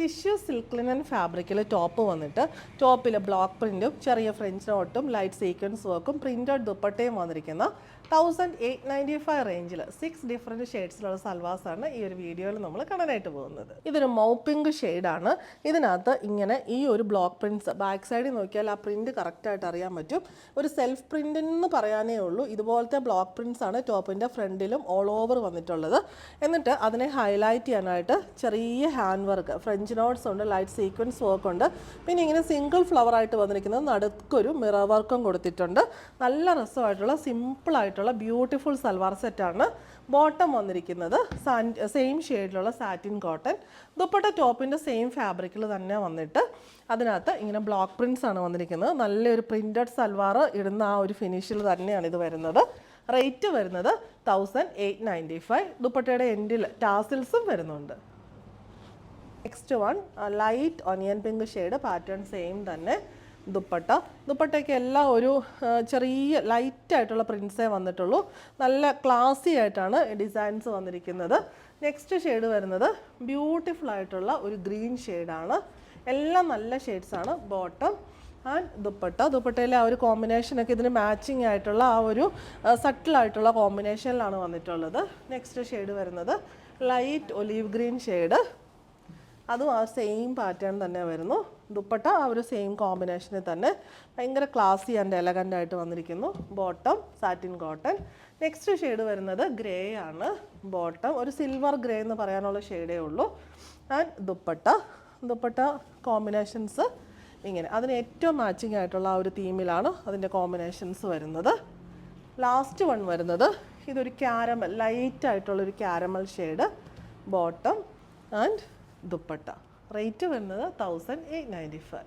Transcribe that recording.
Tissue silk linen ഫാബ്രിക്കിൽ top വന്നിട്ട് ടോപ്പിൽ ബ്ലോക്ക് പ്രിൻറ്റും ചെറിയ ഫ്രഞ്ച് നോട്ടും ലൈറ്റ് സീക്വൻസ് വർക്കും പ്രിൻറ്റഡ് ദുപ്പട്ടയും വന്നിരിക്കുന്ന 1895 റേഞ്ചിൽ 6 ഡിഫറെൻറ്റ് ഷെയ്ഡ്സിലുള്ള സൽവാസാണ് ഈ ഒരു വീഡിയോയിൽ നമ്മൾ കാണാനായിട്ട് പോകുന്നത്. ഇതൊരു മൗ പിങ്ക് ഷെയ്ഡാണ്. ഇതിനകത്ത് ഇങ്ങനെ ഈ ഒരു ബ്ലോക്ക് പ്രിൻറ്റ്സ് ബാക്ക് സൈഡിൽ നോക്കിയാൽ ആ പ്രിൻറ്റ് കറക്റ്റായിട്ട് അറിയാൻ പറ്റും. ഒരു സെൽഫ് പ്രിൻ്റ് എന്ന് പറയാനേ ഉള്ളൂ. ഇതുപോലത്തെ ബ്ലോക്ക് പ്രിൻറ്റ്സ് ആണ് ടോപ്പിൻ്റെ ഫ്രണ്ടിലും ഓൾ ഓവർ വന്നിട്ടുള്ളത്. എന്നിട്ട് അതിനെ ഹൈലൈറ്റ് ചെയ്യാനായിട്ട് ചെറിയ ഹാൻഡ് വർക്ക്, ഫ്രഞ്ച് നോട്ട്സ് ഉണ്ട്, ലൈറ്റ് സീക്വൻസ് വർക്ക് ഉണ്ട്. പിന്നെ ഇങ്ങനെ സിംഗിൾ ഫ്ലവർ ആയിട്ട് വന്നിരിക്കുന്നത് നടുക്കൊരു മിറർ വർക്കും കൊടുത്തിട്ടുണ്ട്. നല്ല രസമായിട്ടുള്ള സിമ്പിളായിട്ടുള്ള ബ്യൂട്ടിഫുൾ സൽവാർ സെറ്റാണ്. ബോട്ടം വന്നിരിക്കുന്നത് സെയിം ഷെയ്ഡിലുള്ള സാറ്റിൻ കോട്ടൺ. ദുപ്പട്ട ടോപ്പിൻ്റെ സെയിം ഫാബ്രിക്കിൽ തന്നെ വന്നിട്ട് അതിനകത്ത് ഇങ്ങനെ ബ്ലോക്ക് പ്രിൻറ്റ്സ് ആണ് വന്നിരിക്കുന്നത്. നല്ലൊരു പ്രിൻറ്റഡ് സൽവാർ ഇടുന്ന ആ ഒരു ഫിനിഷിൽ തന്നെയാണ് ഇത് വരുന്നത്. റേറ്റ് വരുന്നത് 1895. ദുപ്പട്ടയുടെ എൻഡിൽ ടാസിൽസും വരുന്നുണ്ട്. Next one light onion pink shade, pattern same തന്നെ. ദുപ്പട്ടയ്ക്ക് എല്ലാം ഒരു ചെറിയ ലൈറ്റായിട്ടുള്ള പ്രിൻസേ വന്നിട്ടുള്ളൂ. നല്ല ക്ലാസി ആയിട്ടാണ് ദുപ്പട്ട വന്നിരിക്കുന്നത്. നെക്സ്റ്റ് ഷെയ്ഡ് വരുന്നത് ബ്യൂട്ടിഫുൾ ആയിട്ടുള്ള ഒരു ഗ്രീൻ ഷെയ്ഡാണ്. എല്ലാം നല്ല ഷെയ്ഡ്സാണ്. ബോട്ടം ആൻഡ് ദുപ്പട്ടയിലെ ആ ഒരു കോമ്പിനേഷനൊക്കെ ഇതിന് മാച്ചിങ് ആയിട്ടുള്ള ആ ഒരു സട്ടിലായിട്ടുള്ള കോമ്പിനേഷനിലാണ് വന്നിട്ടുള്ളത്. നെക്സ്റ്റ് ഷെയ്ഡ് വരുന്നത് ലൈറ്റ് ഒലീവ് ഗ്രീൻ ഷെയ്ഡ്. അതും ആ സെയിം പാറ്റേൺ തന്നെ വരുന്നു. ദുപ്പട്ട ആ ഒരു സെയിം കോമ്പിനേഷനിൽ തന്നെ ഭയങ്കര ക്ലാസി ആൻഡ് എലഗൻ്റ് ആയിട്ട് വന്നിരിക്കുന്നു. Bottom satin cotton. Next shade വരുന്നത് ഗ്രേ ആണ്. ബോട്ടം ഒരു സിൽവർ ഗ്രേ എന്ന് പറയാനുള്ള ഷെയ്ഡേ ഉള്ളൂ. ആൻഡ് ദുപ്പട്ട കോമ്പിനേഷൻസ് ഇങ്ങനെ അതിന് ഏറ്റവും മാച്ചിങ് ആയിട്ടുള്ള ആ ഒരു തീമിലാണ് അതിൻ്റെ കോമ്പിനേഷൻസ് വരുന്നത്. ലാസ്റ്റ് വൺ വരുന്നത് ഇതൊരു ക്യാരമൽ, ലൈറ്റ് ആയിട്ടുള്ളൊരു caramel shade. Bottom and dupatta. Rate വരുന്നത് 1895.